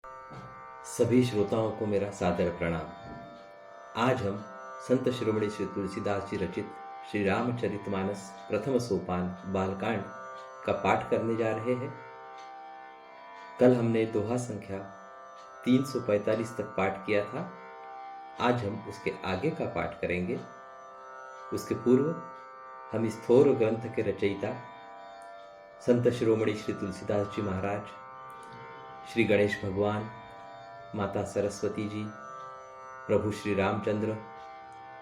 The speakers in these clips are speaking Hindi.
सभी श्रोताओं को मेरा सादर प्रणाम। आज हम संत शिरोमणि श्री तुलसीदास जी रचित श्री रामचरितमानस प्रथम सोपान बालकांड का पाठ करने जा रहे हैं। कल हमने दोहा संख्या 345 तक पाठ किया था। आज हम उसके आगे का पाठ करेंगे। उसके पूर्व हम इस थोर ग्रंथ के रचयिता संत शिरोमणि श्री तुलसीदास जी महाराज, श्री गणेश भगवान, माता सरस्वती जी, प्रभु श्री रामचंद्र,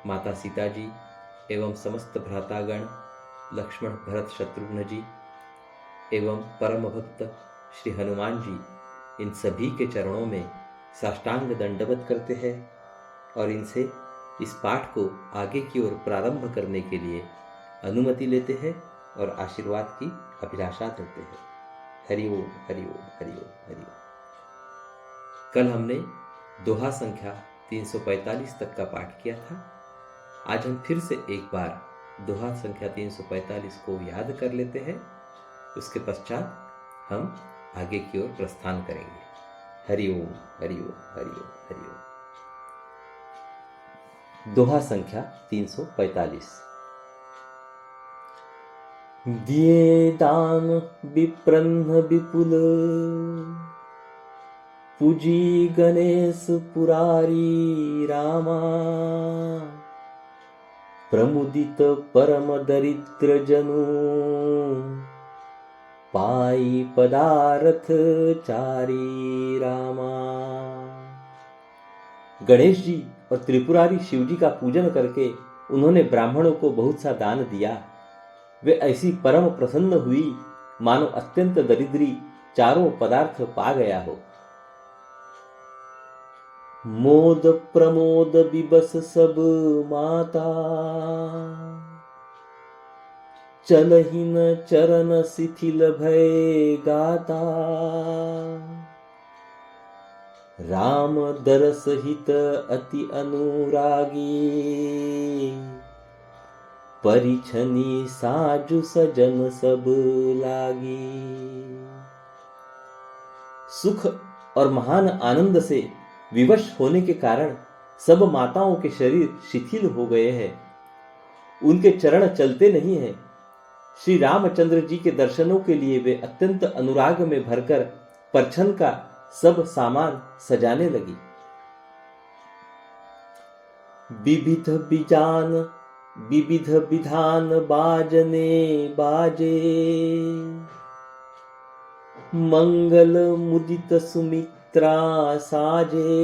माता सीता जी एवं समस्त भ्रातागण लक्ष्मण भरत शत्रुघ्न जी एवं परम भक्त श्री हनुमान जी, इन सभी के चरणों में साष्टांग दंडवत करते हैं और इनसे इस पाठ को आगे की ओर प्रारंभ करने के लिए अनुमति लेते हैं और आशीर्वाद की अभिलाषा करते हैं। हरि ओम हरि ओम हरि ओम हरि ओम। कल हमने दोहा संख्या 345 तक का पाठ किया था। आज हम फिर से एक बार दोहा संख्या 345 को याद कर लेते हैं। उसके पश्चात हम आगे की ओर प्रस्थान करेंगे। हरि ओम हरि ओम हरि ओम हरि ओम। दोहा संख्या 345। दिए दान विप्रन्न विपुल, पूजी गणेश पुरारी रामा, प्रमुदित परम दरिद्र जनु, पाई पदार्थ चारी रामा। गणेश जी और त्रिपुरारी शिव जी का पूजन करके उन्होंने ब्राह्मणों को बहुत सा दान दिया। वे ऐसी परम प्रसन्न हुई मानो अत्यंत दरिद्री चारों पदार्थ पा गया हो। मोद प्रमोद विबस सब माता, चलहिन चरण शिथिल भय गाता, राम दरस हित अति अनुरागी, परिछनी साजु सजन सब लागी। सुख और महान आनंद से विवश होने के कारण सब माताओं के शरीर शिथिल हो गए हैं, उनके चरण चलते नहीं हैं। श्री रामचंद्र जी के दर्शनों के लिए वे अत्यंत अनुराग में भरकर परछन का सब सामान सजाने लगी। विविध विजान विविध विधान बाजने बाजे, मंगल मुदित सुमित्रा साजे,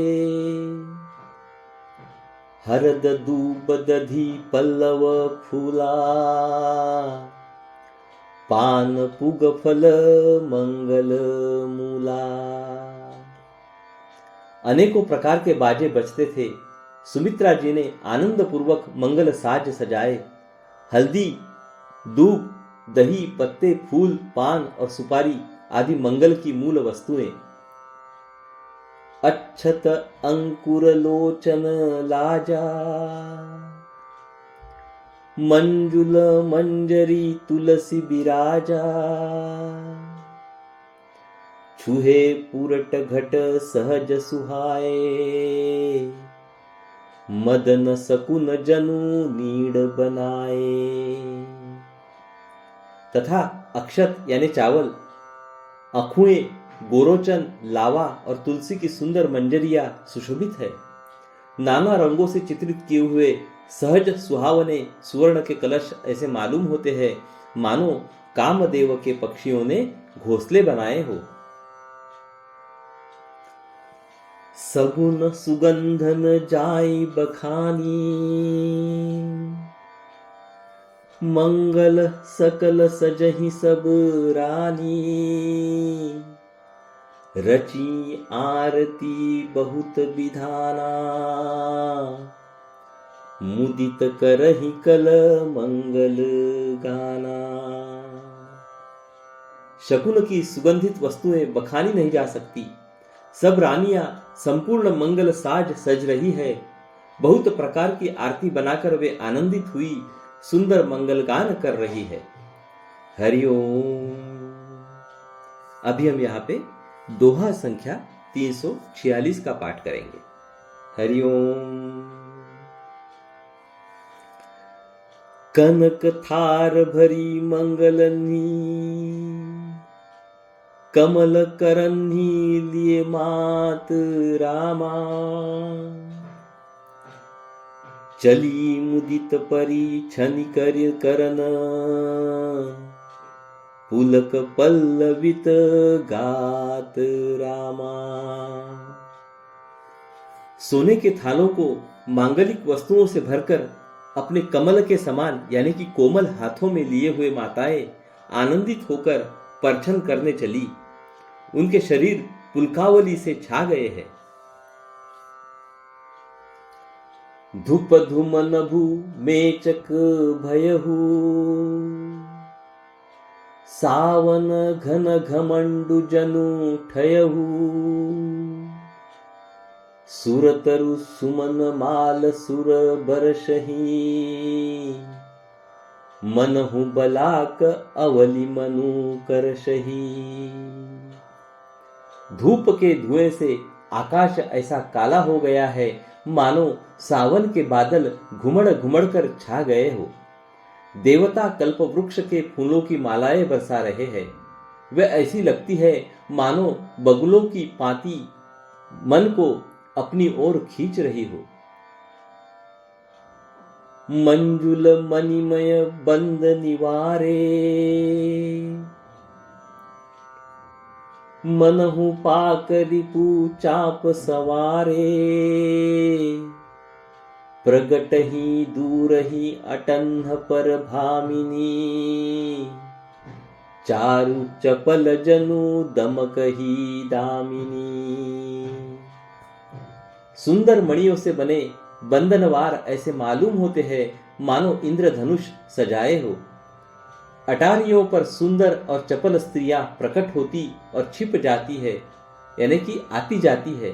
हरद दूब दधि पल्लव फूला, पान पुग फल मंगल मूला। अनेकों प्रकार के बाजे बजते थे। सुमित्रा जी ने आनंद पूर्वक मंगल साज सजाए। हल्दी, दूब, दही, पत्ते, फूल, पान और सुपारी आदि मंगल की मूल वस्तुएं। अक्षत अंकुर लोचन लाजा, मंजुल मंजरी तुलसी बिराजा, छुहे पुरट घट सहज सुहाए, मदन सकुन जनु नीड बनाए। तथा अक्षत यानी चावल, अखुए, गोरोचन, लावा और तुलसी की सुंदर मंजरिया सुशोभित है। नाना रंगों से चित्रित किए हुए सहज सुहावने सुवर्ण के कलश ऐसे मालूम होते हैं मानो कामदेव के पक्षियों ने घोंसले बनाए हो। सगुन सुगंधन जाई बखानी, मंगल सकल सजहि सब रानी, रची आरती बहुत विधाना, मुदित करहि कल मंगल गाना। शकुन की सुगंधित वस्तुएं बखानी नहीं जा सकती। सब रानियां संपूर्ण मंगल साज सज रही है। बहुत प्रकार की आरती बनाकर वे आनंदित हुई सुंदर मंगल गान कर रही है। हरि ओम। अभी हम यहाँ पे दोहा संख्या 346 का पाठ करेंगे। हरिओम। कनक थार भरी मंगलनी, कमल करन्ही लिए मात रामा। चली मुदित परी छनि करन, पुलक पल्लवित गात रामा। सोने के थालों को मांगलिक वस्तुओं से भरकर अपने कमल के समान यानी कि कोमल हाथों में लिए हुए माताएं आनंदित होकर परछन करने चली। उनके शरीर पुलकावली से छा गए हैं। धूप धूम नभु मेचक भयहु, सावन घन घमंडु जनु ठयहु। सुरतरु सुमन माल सुर बरसही, मनहु बलाक अवलि मनु करसही। धूप के धुएं से आकाश ऐसा काला हो गया है मानो सावन के बादल घुमड़ घुमड़ कर छा गए हो। देवता कल्प वृक्ष के फूलों की मालाएं बरसा रहे हैं। वे ऐसी लगती है मानो बगुलों की पाती मन को अपनी ओर खींच रही हो। मंजुल मणिमय बंद निवारे, मनहु पाक रिपु चाप सवारे। प्रगटहि दूरहि अटन्ह पर भामिनी, चारु चपल जनु दमकहि दामिनी। सुंदर मणियों से बने बंधनवार ऐसे मालूम होते हैं मानो इंद्रधनुष सजाए हो। अटारियों पर सुंदर और चपल स्त्रियां प्रकट होती और छिप जाती है यानी कि आती जाती है।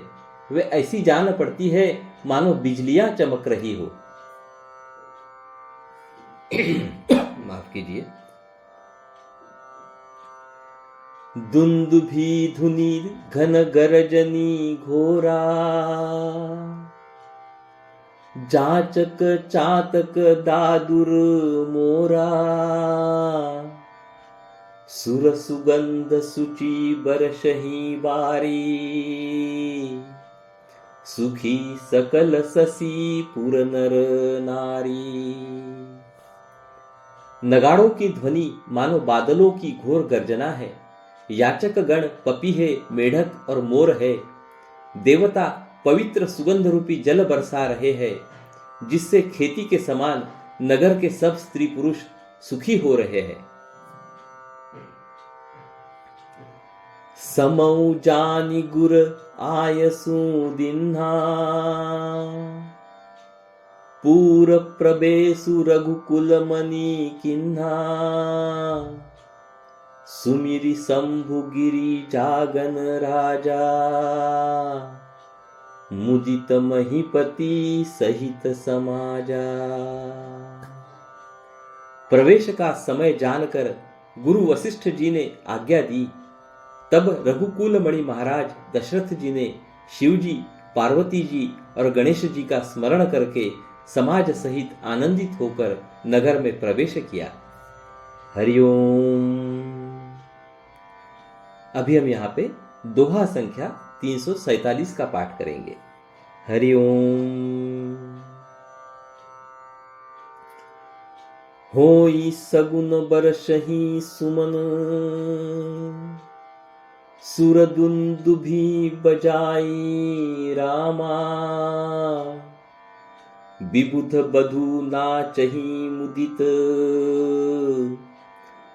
वे ऐसी जान पड़ती है मानो बिजलियां चमक रही हो। माफ कीजिए। दुंदुभी धुनी घन गरजनी घोरा, जाचक चातक दादुर मोरा। सुर सुगंध सुचि बरसही बारी, सुखी सकल ससी पुर नर नारी। नगाड़ों की ध्वनि मानो बादलों की घोर गर्जना है। याचक गण पपीहे, मेढक और मोर है। देवता पवित्र सुगंध रूपी जल बरसा रहे हैं, जिससे खेती के समान नगर के सब स्त्री पुरुष सुखी हो रहे हैं। समऊ जानि गुर आयसु दिन्हा, पूर प्रबेसु रघुकुल मणि किन्हा। सुमिरि शंभु गिरि जागन राजा, मुदित महीपति सहित समाजा। प्रवेश का समय जानकर गुरु वशिष्ठ जी ने आज्ञा दी। तब रघुकुल मणि महाराज दशरथ जी ने शिव जी, पार्वती जी और गणेश जी का स्मरण करके समाज सहित आनंदित होकर नगर में प्रवेश किया। हरिओम। अभी हम यहाँ पे दोहा संख्या 347 का पाठ करेंगे। हरिओम। होई सगुन बरसही सुमन, सुरदुंदुभि बजाई रामा। विबुध बधु नाचही मुदित,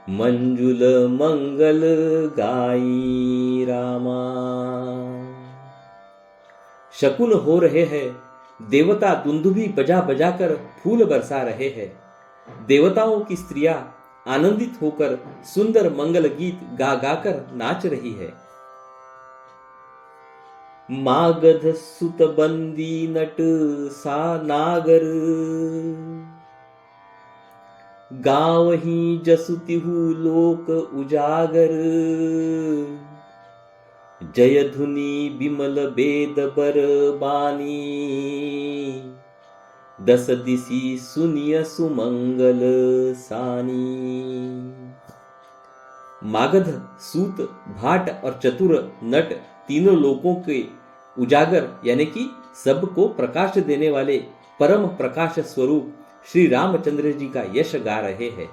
मंजुल मंगल गाई रामा। शकुन हो रहे हैं। देवता दुंदुभी बजा बजा कर फूल बरसा रहे हैं। देवताओं की स्त्रियां आनंदित होकर सुंदर मंगल गीत गा गाकर नाच रही है। मागध सुत बंदी नट सा नागर, गावही जसुतिहु लोक उजागर। जय धुनि बिमल बेद बर बानी, दस दिशि सुनिय सुमंगल सानी। मागध, सूत, भाट और चतुर नट तीनों लोकों के उजागर यानी कि सबको प्रकाश देने वाले परम प्रकाश स्वरूप श्री रामचंद्र जी का यश गा रहे हैं।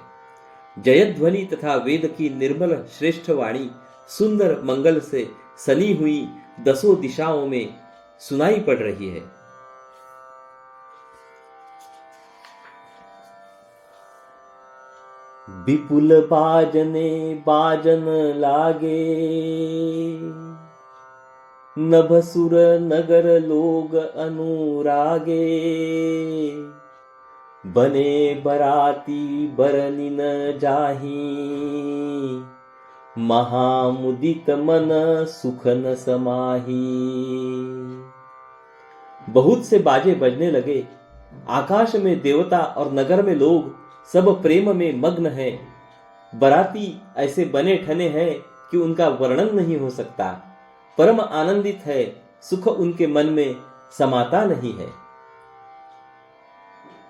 जयध्वनि तथा वेद की निर्मल श्रेष्ठ वाणी सुंदर मंगल से सनी हुई दसों दिशाओं में सुनाई पड़ रही है। विपुल बाजने बाजन लागे, नभसुर नगर लोग अनुरागे। बने बराती बरनिन जाही, महामुदित मन सुख न समाही। बहुत से बाजे बजने लगे। आकाश में देवता और नगर में लोग सब प्रेम में मग्न हैं। बराती ऐसे बने ठने हैं कि उनका वर्णन नहीं हो सकता। परम आनंदित है, सुख उनके मन में समाता नहीं है।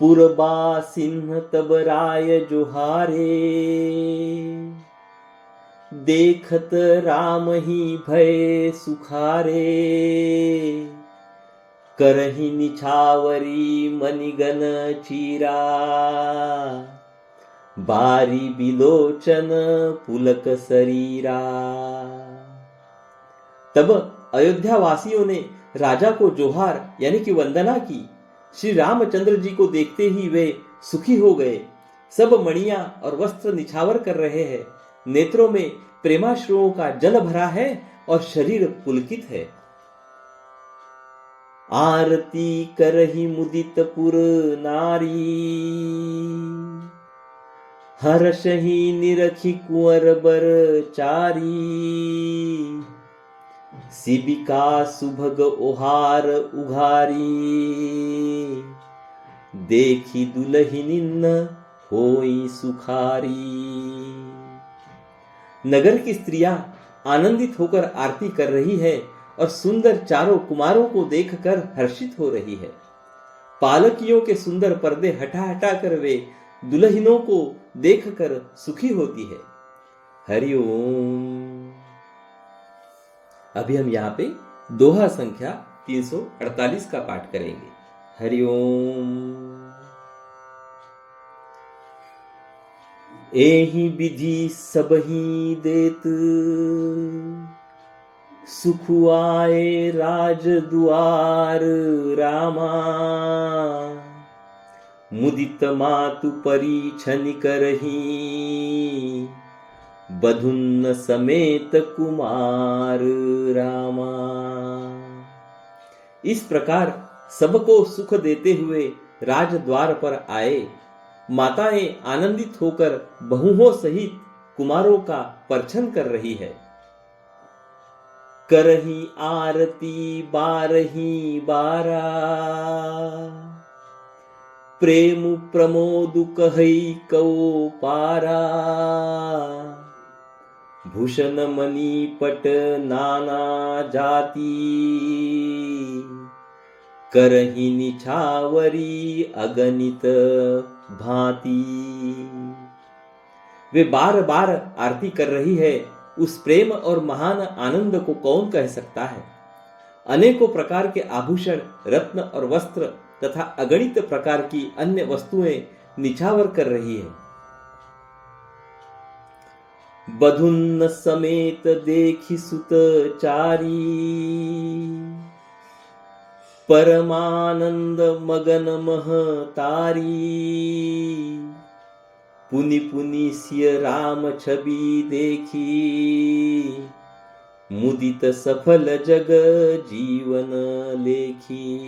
पुरबा सिंह तब राय जोहारे, देखत राम ही भय सुखारे। करहि निछावरी मणिगन चीरा, बारी बिलोचन पुलक शरीरा। तब अयोध्या वासियों ने राजा को जोहार यानी कि वंदना की। श्री रामचंद्र जी को देखते ही वे सुखी हो गए। सब मणियां और वस्त्र निछावर कर रहे हैं। नेत्रों में प्रेमाश्रुओं का जल भरा है और शरीर पुलकित है। आरती करहि मुदित पुर नारी, हर्षहि निरखि कुंवर बर चारी। शिबिका सुभग ओहार उघारी, देखी दुलहिनिन होई सुखारी। नगर की स्त्रियां आनंदित होकर आरती कर रही है और सुंदर चारों कुमारों को देखकर हर्षित हो रही है। पालकियों के सुंदर पर्दे हटा हटा कर वे दुल्हनों को देखकर सुखी होती है। हरिओम। अभी हम यहाँ पे दोहा संख्या 348 का पाठ करेंगे। हरिओम। एहि विधि सबहि देत, सुख आए राज दुआर रामा। मुदित मातु परीक्षण करही, बधुन समेत कुमार रामा। इस प्रकार सबको सुख देते हुए राजद्वार पर आए। माताएं आनंदित होकर बहुओं सहित कुमारों का परछन कर रही है। करही आरती बारही बारा, प्रेम प्रमोद कहई कौ पारा। भूषण मणि पट नाना जाति, करही निछावरी अगणित भांति। वे बार बार आरती कर रही है। उस प्रेम और महान आनंद को कौन कह सकता है। अनेकों प्रकार के आभूषण, रत्न और वस्त्र तथा अगणित प्रकार की अन्य वस्तुएं निछावर कर रही है। बधुन समेत देखि सुत चारी, परमानंद मगन महतारी। पुनि पुनि सिय राम छवि देखी, मुदित सफल जग जीवन लेखी।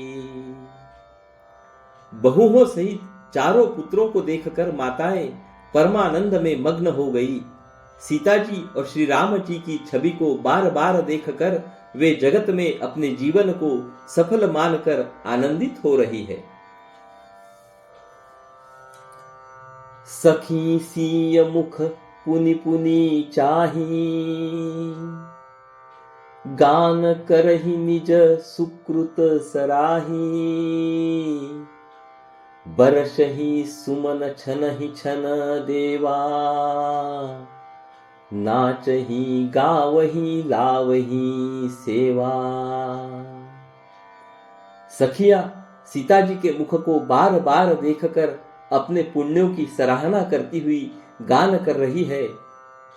बहुओं सहित चारों पुत्रों को देखकर माताएं परमानंद में मग्न हो गई। सीता जी और श्री राम जी की छवि को बार बार देखकर वे जगत में अपने जीवन को सफल मानकर आनंदित हो रही है। सखी सीय मुख पुनि पुनि चाही, गान करहि निज सुकृत सराही, बरसहि सुमन छनहि छन देवा, नाचहि गावहि लावहि सेवा। सखिया सीता जी के मुख को बार बार देखकर अपने पुण्यों की सराहना करती हुई गान कर रही है।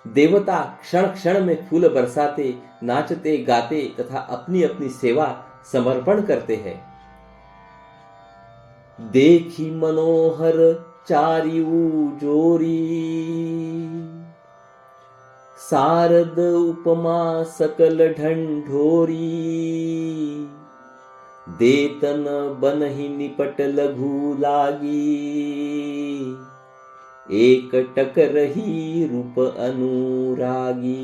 देवता क्षण क्षण में फूल बरसाते, नाचते गाते तथा अपनी अपनी सेवा समर्पण करते हैं। देखी मनोहर चारिऊ जोरी, सारद उपमा सकल ढंढोरी, देतन बनहि निपट लघु लागी, एक टक रही रूप अनुरागी।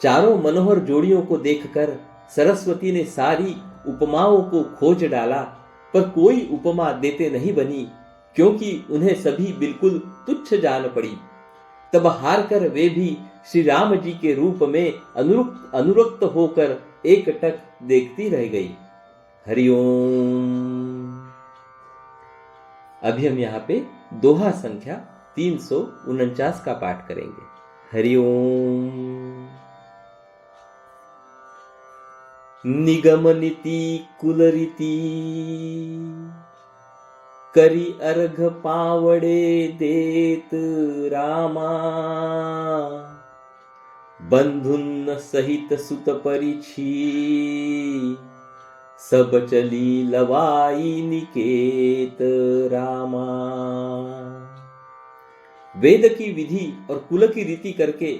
चारों मनोहर जोड़ियों को देखकर सरस्वती ने सारी उपमाओं को खोज डाला, पर कोई उपमा देते नहीं बनी, क्योंकि उन्हें सभी बिल्कुल तुच्छ जान पड़ी। तब हार कर वे भी श्री राम जी के रूप में अनुरक्त होकर एक टक देखती रह गई। हरिओम। अभी हम यहाँ पे दोहा संख्या 349 का पाठ करेंगे। हरिओम। निगम नीति कुल रीति, करी अर्घ पावड़े देत रामा, बंधुन सहित सुत परिछी, सब चली लवाई निकेत रामा। वेद की विधि और कुल की रीति करके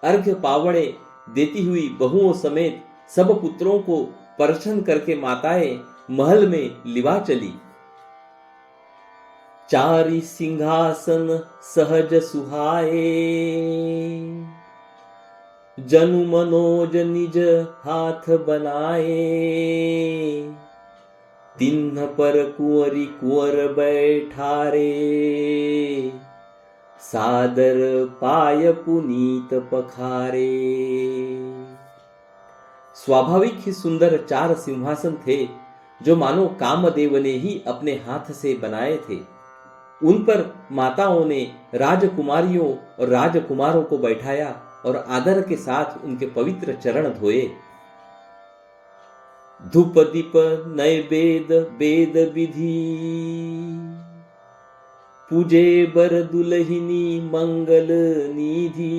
अर्घ्य पावड़े देती हुई बहुओं समेत सब पुत्रों को परछन करके माताएं महल में लिवा चली। चारि सिंहासन सहज सुहाए, जनु मनोज निज हाथ बनाए, तिन्ह पर कुंवरी कुंवर बैठारे, सादर पाय पुनीत पखारे। स्वाभाविक ही सुंदर 4 सिंहासन थे, जो मानो कामदेव ने ही अपने हाथ से बनाए थे। उन पर माताओं ने राजकुमारियों और राजकुमारों को बैठाया और आदर के साथ उनके पवित्र चरण धोए। धूप दीप नैवेद वेद विधि, पूजे बर दुलहिनी मंगल निधि,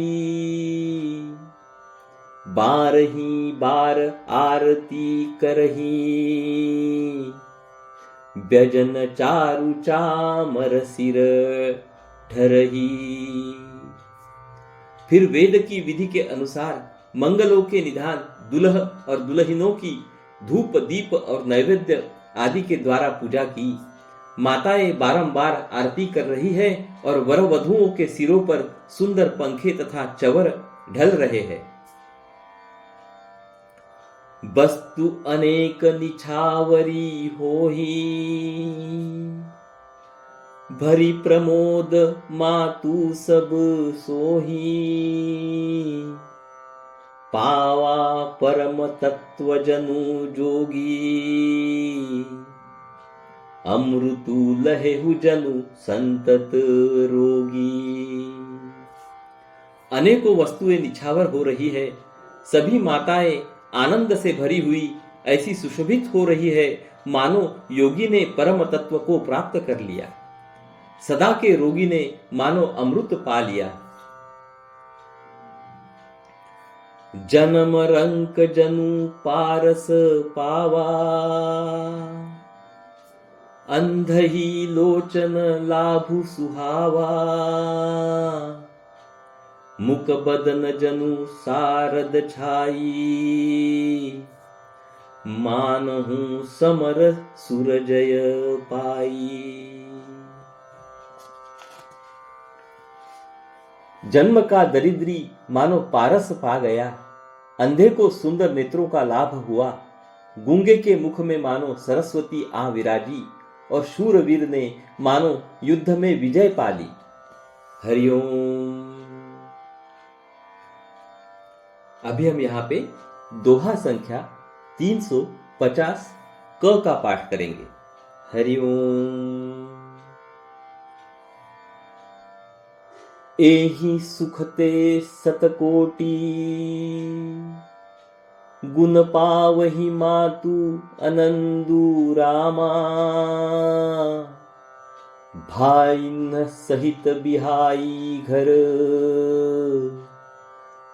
बारही बार आरती करही, व्यजन चारु चामर सिर ढरही। फिर वेद की विधि के अनुसार मंगलों के निधान दुल्ह और दुल्हिनों की धूप दीप और नैवेद्य आदि के द्वारा पूजा की। माताएं बारंबार आरती कर रही है और वर वधुओं के सिरों पर सुंदर पंखे तथा चवर ढल रहे हैं। वस्तु अनेक निछावरी होही, भरी प्रमोद मातु सब सोही, पावा परम तत्व जनु जोगी, अमृतु लहेहु जनु संतत रोगी। अनेकों वस्तुएं निछावर हो रही है, सभी माताएं आनंद से भरी हुई ऐसी सुशोभित हो रही है, मानो योगी ने परम तत्व को प्राप्त कर लिया, सदा के रोगी ने मानो अमृत पा लिया। जन्म रंक जनु पारस पावा, अंधही लोचन लाभु सुहावा, मुख बदन जनु सारद छाई, मानहु समर सुरजय पाई। जन्म का दरिद्री मानो पारस पा गया, अंधे को सुंदर नेत्रों का लाभ हुआ, गूंगे के मुख में मानो सरस्वती आ विराजी और शूरवीर ने मानो युद्ध में विजय पा ली। हरिओम। अभी हम यहाँ पे दोहा संख्या 350 क का पाठ करेंगे। हरिओम। एहि सुखते सतकोटि गुण पावहि मातु अनंदु रामा। भाई न सहित बिहाई घर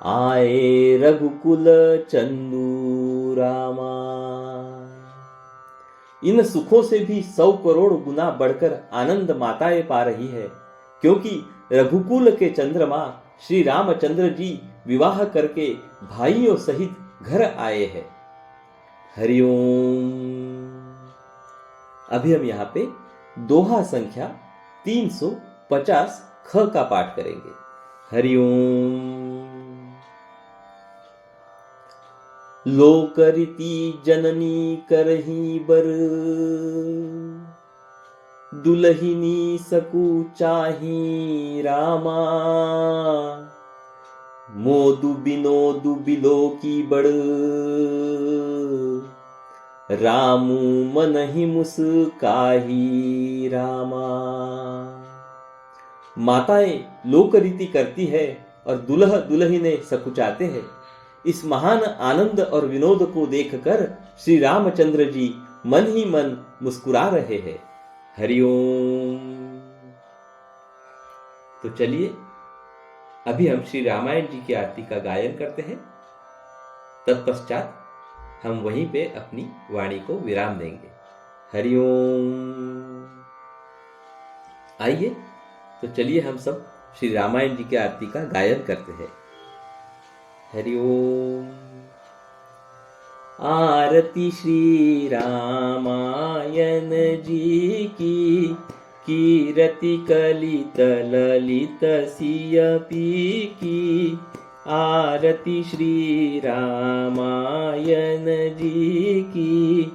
आए रघुकुल चंदू रामा। इन सुखों से भी 100 करोड़ गुना बढ़कर आनंद माताएं पा रही है, क्योंकि रघुकुल के चंद्रमा श्री रामचंद्र जी विवाह करके भाइयों सहित घर आए हैं। हरिओम। अभी हम यहाँ पे दोहा संख्या 350 ख का पाठ करेंगे। हरिओम। लोकरीति जननी करही बर दुलहिनी सकु चाही रामा। मोदु बिनोदु बिलो की बड़ रामू मन ही मुस्काही रामा। माताएं लोकरीति करती है और दुल्हा दुल्हने सकुचाते हैं। इस महान आनंद और विनोद को देखकर श्री रामचंद्र जी मन ही मन मुस्कुरा रहे हैं। हरिओम। तो चलिए अभी हम श्री रामायण जी की आरती का गायन करते हैं। तत्पश्चात हम वहीं पे अपनी वाणी को विराम देंगे। हरिओम। आइए तो चलिए हम सब श्री रामायण जी की आरती का गायन करते हैं। हरिओम। आरती श्री रामायण जी की, कीरति कलित ललित सियपी की। आरती श्री रामायण जी की,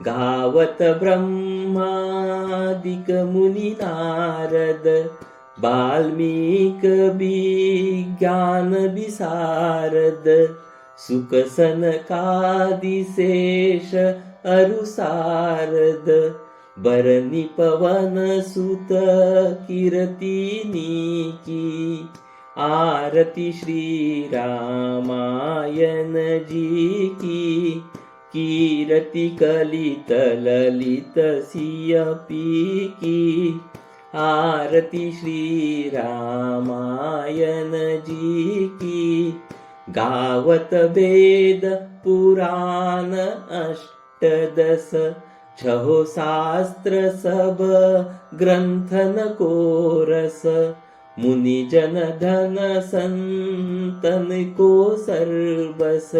गावत ब्रह्मादिक मुनि नारद वाल्मीक विज्ञान विशारद। सुख सनकादि शेष अरु सारद, बरनी पवन सुत कीर्तिनी की। आरती श्री रामायण जी की, कीरति कलित ललित सियपी की। आरती श्री रामायण जी की, गावत वेद पुराण अष्टदश। छहो शास्त्र सब ग्रंथन को रस। मुनि जन धन संतन को सर्वस।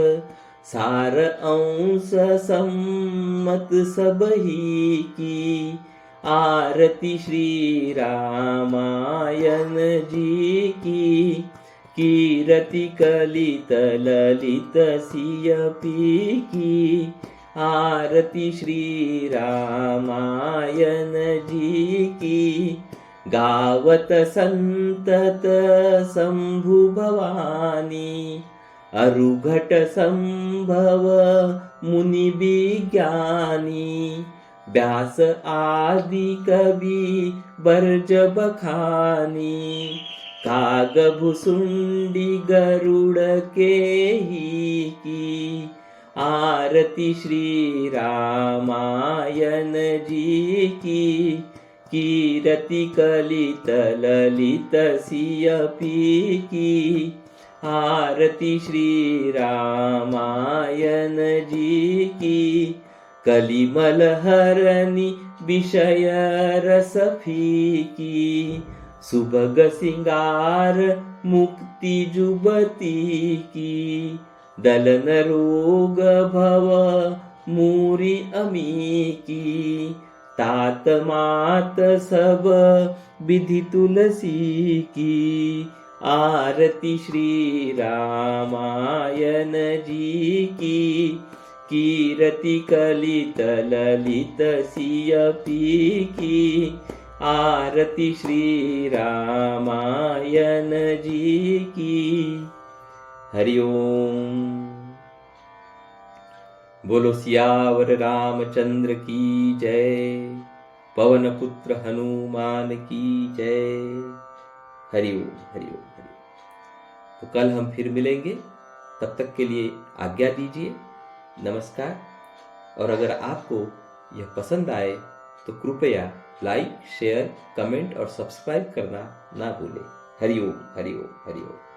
सार अंश सम्मत सब ही की। आरती श्री रामायण जी की, कीरति कलित ललित सियपी की। आरती श्री रामायण जी की, गावत संतत शंभु भवानी। अरुघट संभव मुनि विज्ञानी। व्यास आदि कवि बरज बखानी। काग भुसुंडी गरुड़ के ही की। आरती श्री रामायण जी की, कीरति कलित ललित सियपी की। आरती श्री रामायण जी की, कलिमल हरनि विषय रस फीकी। सुभग सिंगार मुक्ति जुबती की। दलन रोग भव मूरी अमी की। तात मात सब विधि तुलसी की। आरती श्री रामायण जी की, कीरति कलित ललित सियपी की। आरती श्री रामायण जी की। हरि ओम। बोलो सियावर रामचंद्र की जय, पवन पुत्र हनुमान की जय। हरि ओम, हरि ओम, हरि ओम। तो कल हम फिर मिलेंगे, तब तक के लिए आज्ञा दीजिए। नमस्कार। और अगर आपको यह पसंद आए तो कृपया लाइक, शेयर, कमेंट और सब्सक्राइब करना ना भूलें। हरि ओम, हरि ओम, हरि ओम।